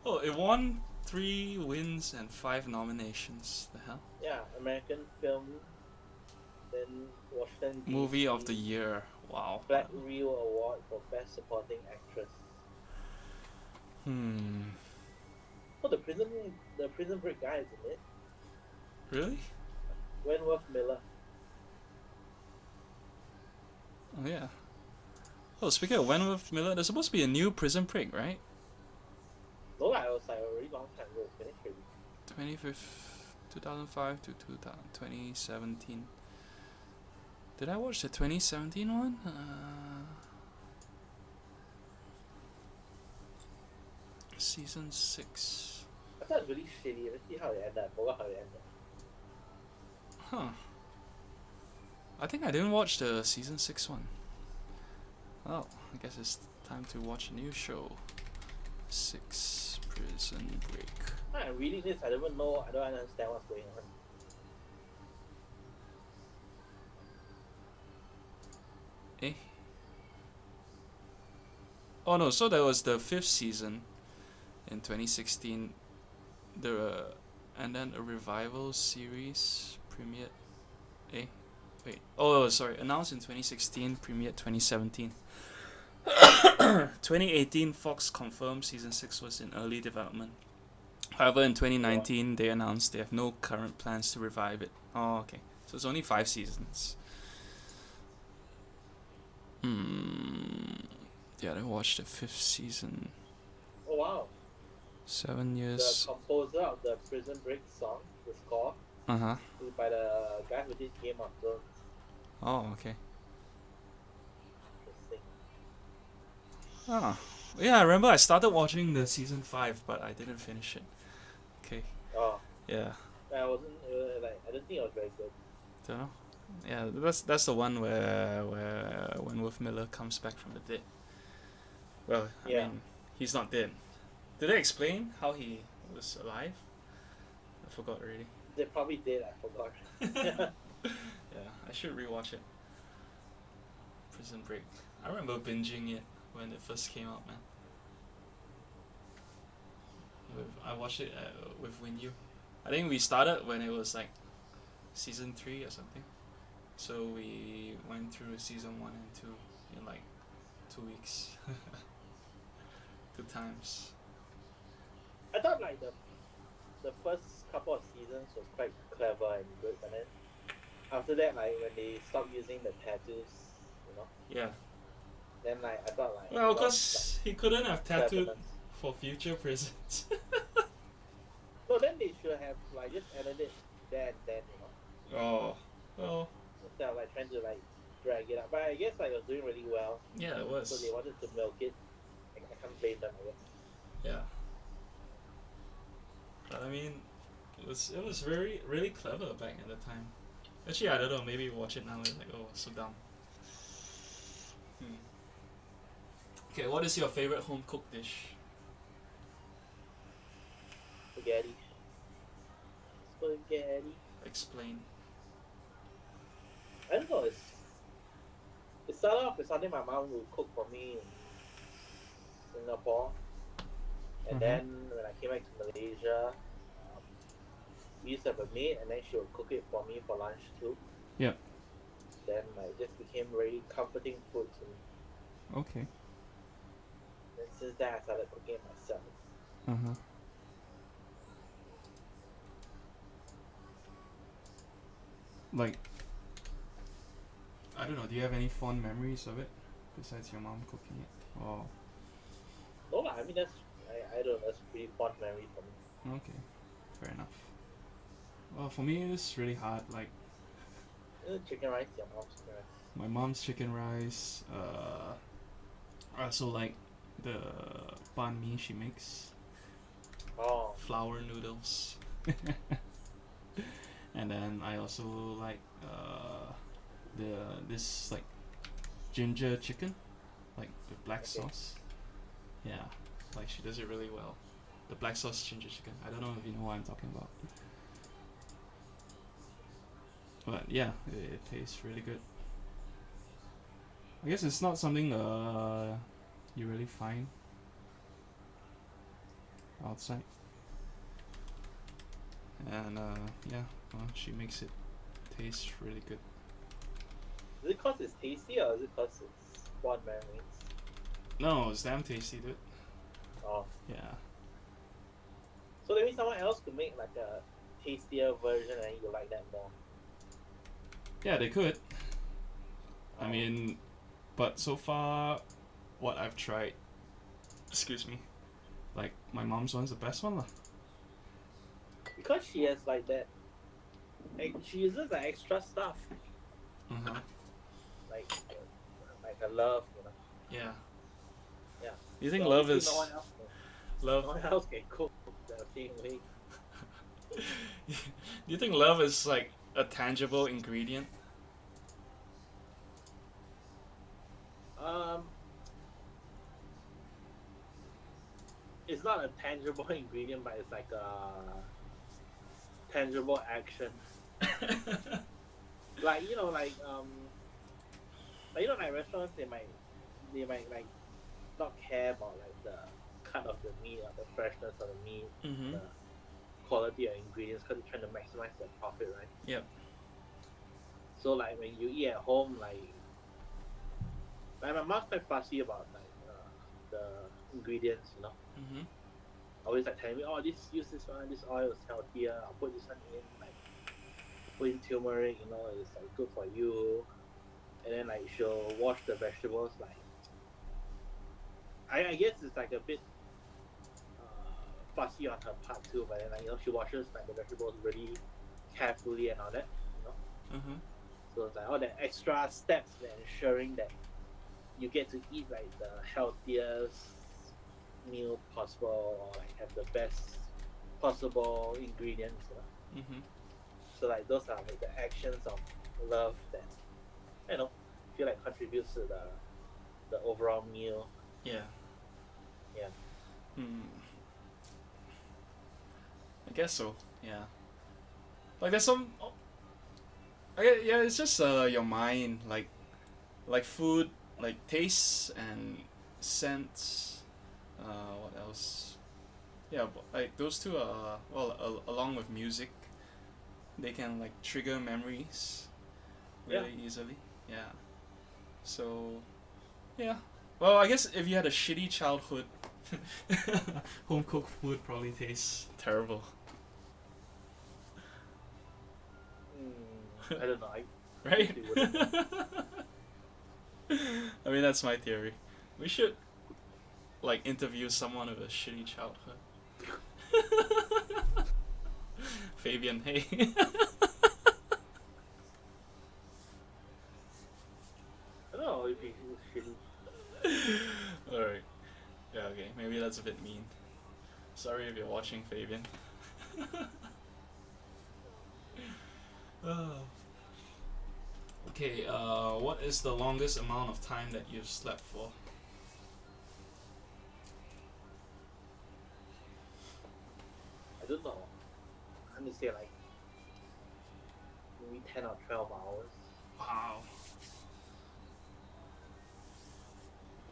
Oh, it won 3 wins and 5 nominations. The hell? Yeah, American Film Then Washington Movie of the DC year. Wow. Black Rio Award for Best Supporting Actress. Hmm. Oh, the Prison Break guy is in it. Really? Wentworth Miller. Oh yeah. Oh, speaking of Wentworth Miller, there's supposed to be a new Prison Break, right? No, like, I was like already long time ago. It's finished already. 25th, 2005 to 2017. Did I watch the 2017 one? Season 6. I thought it was really shitty. Let's see how it ended. I forgot how it ended. Huh. I think I didn't watch the season 6 one. Oh, I guess it's time to watch a new show. 6 Prison Break. I'm reading this. I don't even know. I don't understand what's going on. Eh? Oh no, so there was the 5th season in 2016. And then a revival series premiered. Eh? Wait. Oh, sorry. Announced in 2016, premiered 2017. 2018, Fox confirmed season 6 was in early development. However, in 2019, they announced they have no current plans to revive it. Oh, okay. So it's only 5 seasons. Yeah, I watched the 5th season. Oh wow. 7 The years. composer of the Prison Break song, the score, Uh-huh. is by the guy who did Game of Thrones. Oh, okay. Interesting. Ah. Yeah, I remember I started watching the season 5, but I didn't finish it. Okay. Oh, Yeah. I wasn't like I don't think it was very good. Don't know. Yeah, that's the one where Wentworth Miller comes back from the dead. Well, I Yeah. mean, he's not dead. Did they explain how he was alive? I forgot already. They probably did. I forgot. Yeah, I should rewatch it. Prison Break. I remember binging it when it first came out, man. I watched it with Winyu. I think we started when it was like season 3 or something. So we went through season 1 and 2 in like 2 weeks. Good times. I thought like the first couple of seasons was quite clever and good, but then after that, like when they stopped using the tattoos, you know, Yeah. then like I thought like Well, because he couldn't have tattooed cleverness. for future prisons. No, then they should have like just added it there and then, you know, Oh. Well, instead of like trying to like drag it up. But I guess like it was doing really well, yeah, it was. so they wanted to milk it. I can't blame them, I guess. Yeah. But I mean, it was really clever back at the time. Actually, I don't know. Maybe watch it now and like, oh, so dumb. Okay, what is your favorite home cooked dish? Spaghetti. Explain. I don't know. It started off with something my mom would cook for me in Singapore, and then when I came back to Malaysia, we used to have a maid, and then she would cook it for me for lunch too. Yeah. Then like, it just became very comforting food to me. Okay. And since then, I started cooking it myself. Like, I don't know. Do you have any fond memories of it besides your mom cooking it? Oh. No lah, I mean I don't know, that's pretty fond memory for me. Okay. Fair enough. Well, for me, it's really hard. Like, Chicken rice, your mom's chicken rice. my mom's chicken rice. I also like the banh mi she makes. Oh, Flour noodles. And then I also like this like ginger chicken, like the black sauce. Yeah, like she does it really well. The black sauce ginger chicken. I don't know if you know what I'm talking about. But yeah, it tastes really good. I guess it's not something you really find outside. And yeah, well, she makes it taste really good. Is it cause it's tasty or is it cause it's fond memories? No, it's damn tasty, dude. Oh, Yeah. so maybe someone else could make like a tastier version and you like that more. Yeah, they could. I Oh, mean, but so far, what I've tried, excuse me, like my mom's one's the best one lah. because she has like that. Like, she uses like extra stuff, Uh-huh. like a love, you know. Yeah. Yeah. Do you think So love obviously no one is else, love? no one else can cook the same way. Do you think love is like a tangible ingredient? Um, it's not a tangible ingredient, but it's like a tangible action. Like like restaurants they might like not care about like the cut of the meat or the freshness of the meat, Mm-hmm. the quality of ingredients because they're trying to maximize their profit, right? Yep. So like when you eat at home, like my mom's quite fussy about like the ingredients, you know. Mm-hmm. Always like telling me, oh, use this one, this oil is healthier. I'll put this one in, like put in turmeric, you know, it's like good for you. And then like she'll wash the vegetables. Like I guess it's like a bit fussy on her part too, but then like she washes like the vegetables really carefully and all that, you know. Mm-hmm. So it's like all the extra steps and ensuring that you get to eat like the healthiest meal possible or like have the best possible ingredients, you know? Mm-hmm. So like those are like the actions of love that feel like contributes to the overall meal. Yeah. Yeah. Hmm. I guess so. Yeah. Like there's some. Yeah, it's just your mind, like food, like tastes and scents. What else? Yeah, like those two are well, along with music, they can like trigger memories Yeah. really easily. Yeah. So yeah. Well, I guess if you had a shitty childhood, home cooked food probably tastes terrible. I don't know. I Right? honestly wouldn't know. I mean, that's my theory. We should like interview someone with a shitty childhood. Fabian, hey. I don't know if he was shitty. Alright. Yeah, okay. Maybe that's a bit mean. Sorry if you're watching, Fabian. Oh. Okay, what is the longest amount of time that you've slept for? I don't know. I'm gonna say like maybe 10 or 12 hours. Wow.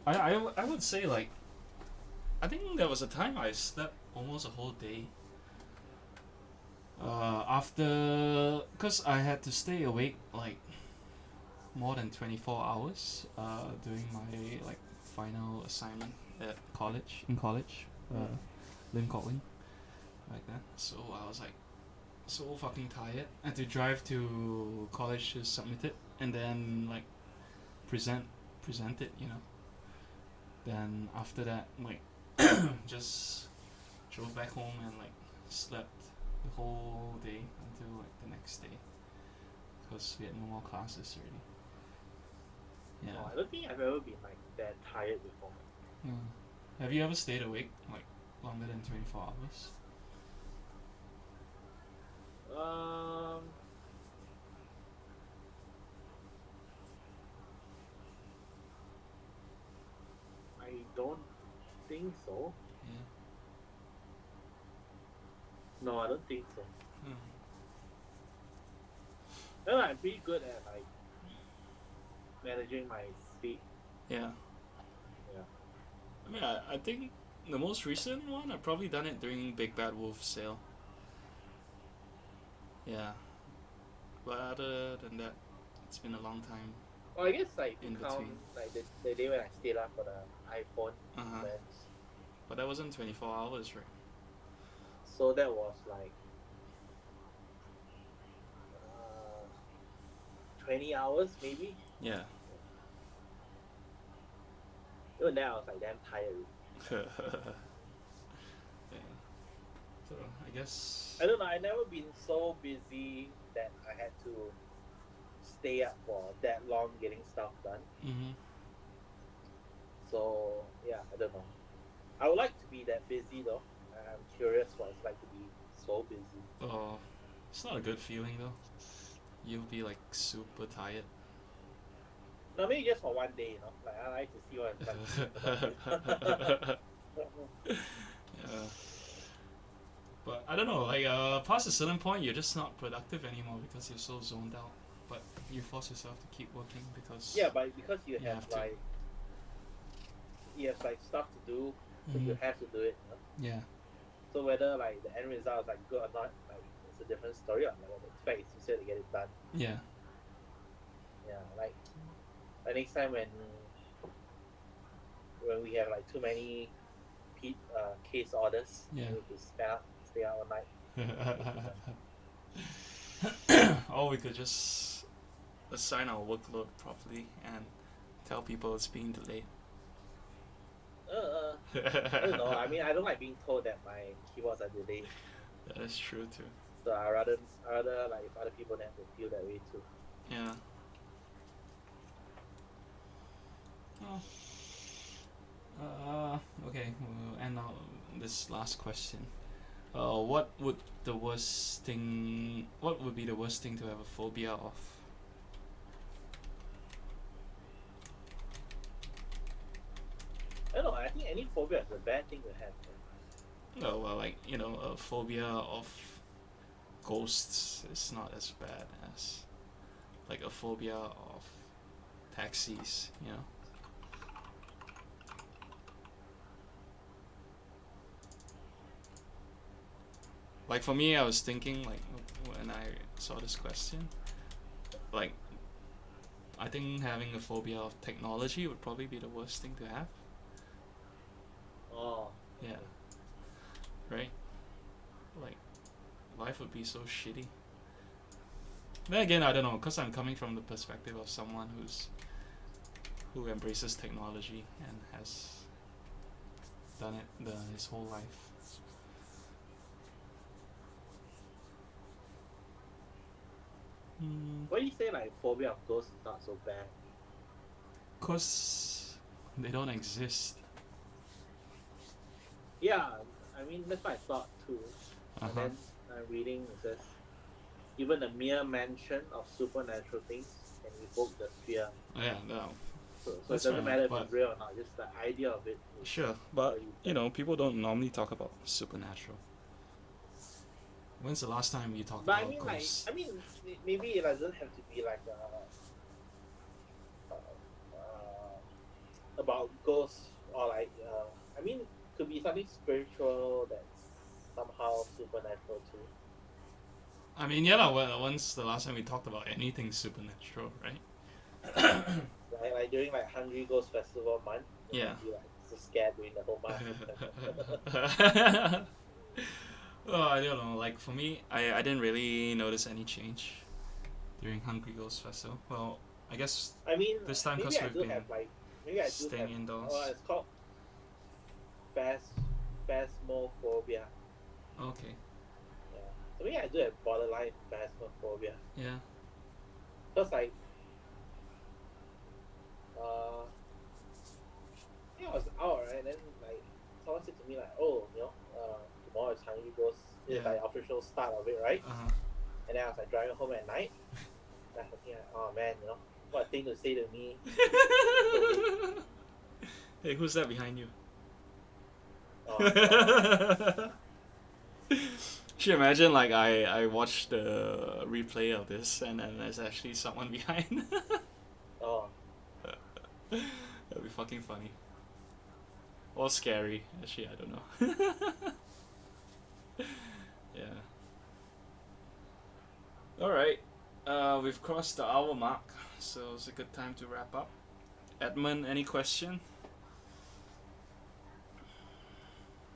I would say like I think there was a time I slept almost a whole day. After, cause I had to stay awake like more than 24 hours. Doing my like final assignment at college in college. Lynn Cotling, like that. So I was like so fucking tired. I had to drive to college to submit it and then like present it, you know. Then after that, like just drove back home and like slept the whole day until like the next day because we had no more classes already. Yeah. No, I don't think I've ever been like that tired before. Have you ever stayed awake like longer than 24 hours? Um, I don't think so. Yeah. No, I don't think so. Hmm. No, I'm pretty good at like managing my sleep. Yeah. Yeah. I mean, I think the most recent one, I've probably done it during Big Bad Wolf sale. Yeah. But other than that, it's been a long time. Well, I guess like if you in count between. like the day when I stayed up for the iPhone Uh huh. events, But that wasn't 24 hours, right? so that was like uh, 20 hours maybe. Yeah. Even then I was like damn tired. Yeah. So I guess. I don't know. I never been so busy that I had to stay up for that long getting stuff done. Mhm. So yeah, I don't know. I would like to be that busy though. I'm curious what it's like to be so busy. Oh, it's not a good feeling though. You'll be like super tired. No, maybe just for one day, you know. Like I like to see what it's like to be productive. Yeah. But I don't know, like past a certain point, you're just not productive anymore because you're so zoned out. But you force yourself to keep working because Yeah, but because you have to. you have like stuff to do, so Mm-hmm. you have to do it. You know? Yeah. So whether like the end result is like good or not, like it's a different story. Like what the fact is you still have to get it done. Yeah. Yeah, like next time when we have like too many case orders, Yeah. we need to stay out all night. Or we could just assign our workload properly and tell people it's being delayed. I don't know. I mean, I don't like being told that my keyboards are delayed. That is true too. So I rather like if other people have to feel that way too. Yeah. Okay, we'll end out this last question. What would the worst thing? What would be the worst thing to have a phobia of? I don't know. I think any phobia is a bad thing to have. No, well, like a phobia of ghosts is not as bad as like a phobia of taxis. Like for me, I was thinking like when I saw this question, like I think having a phobia of technology would probably be the worst thing to have. Oh. Yeah. Right. Like life would be so shitty. Then again, I don't know, cause I'm coming from the perspective of someone who embraces technology and has done it his whole life. Why do you say like phobia of ghosts is not so bad? Cause they don't exist. Yeah, I mean that's what I thought too. Uh And huh. then I'm reading it says even the mere mention of supernatural things can evoke the fear. Yeah, no, So it that's doesn't fair. matter if But it's real or not. Just the idea of it is sure, but really people don't normally talk about supernatural. When's the last time you talked But I about mean, like, ghosts? I mean, maybe it doesn't have to be like about ghosts or like I mean, could be something spiritual that's somehow supernatural too. I mean, yeah, well, when's the last time we talked about anything supernatural, right? Like during like Hungry Ghost Festival month, you Yeah. might be like so scared during the whole month. Oh, I don't know. Like for me, I didn't really notice any change during Hungry Ghost Festival. Well, I guess I mean, this time maybe because I we've do been have like maybe I do have. staying Oh, indoors. it's called phas phasmophobia. Okay. Yeah, so maybe I do have borderline phasmophobia. Yeah. Cause like uh yeah, I was out, right? And then like someone said to me like, "Oh, tomorrow is Hungry Ghost. It's Yeah. like official start of it, right?" Uh huh. And then I was like driving home at night. And I was thinking, like, "Oh man, what a thing to say to me." So weird. Hey, who's that behind you? Oh god. Should you imagine like I watched the replay of this and then there's actually someone behind. Oh, That'd be fucking funny. Or scary. Actually, I don't know. Yeah. All right. We've crossed the hour mark, so it's a good time to wrap up. Edmund, any question?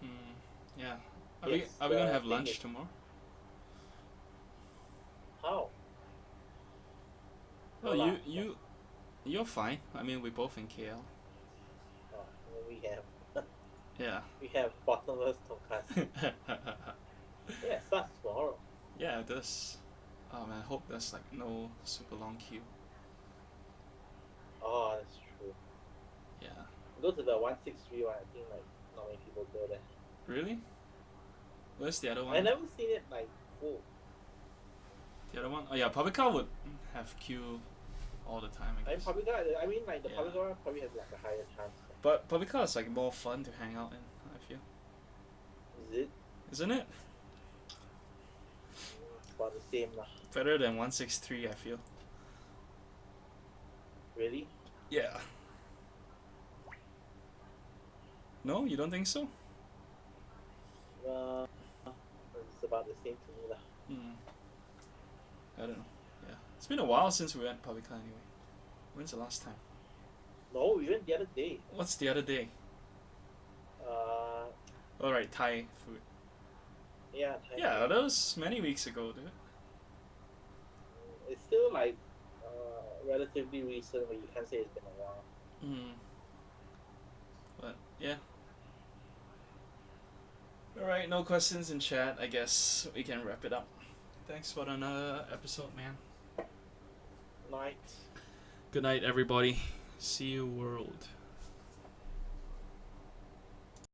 Hmm. Yeah. Yes, Are we gonna the have thing lunch is tomorrow? how? Oh, No lah. you're fine. I mean, we're both in KL. Oh, we have Yeah. we have bottomless tonkatsu. Yeah, it starts tomorrow. Yeah, it does. Oh man, I hope there's like no super long queue. Oh, that's true. Yeah. Go to the 163 one. I think like not many people go there. Really? Where's the other I one? never seen it like full. The other one? Oh yeah, Paprika would have queue all the time, I I mean, guess. Paprika. I mean, like the Yeah. Paprika one probably has like a higher chance. But Paprika is like more fun to hang out in, I feel. Is it? Isn't it? It's about the same lah. Better than 163, I feel. Really? Yeah. No, you don't think so? It's about the same to me lah. Hmm. I don't know. Yeah. It's been a while since we went Paprika anyway. When's the last time? No, we went the other day. What's the other day? Uh, Alright, Thai food. yeah. Yeah, that was many weeks ago, dude. It's still like relatively recent, but you can't say it's been a while. Hmm. But yeah. Alright, no questions in chat. I guess we can wrap it up. Thanks for another episode, man. Night. Good night, everybody. See you, world.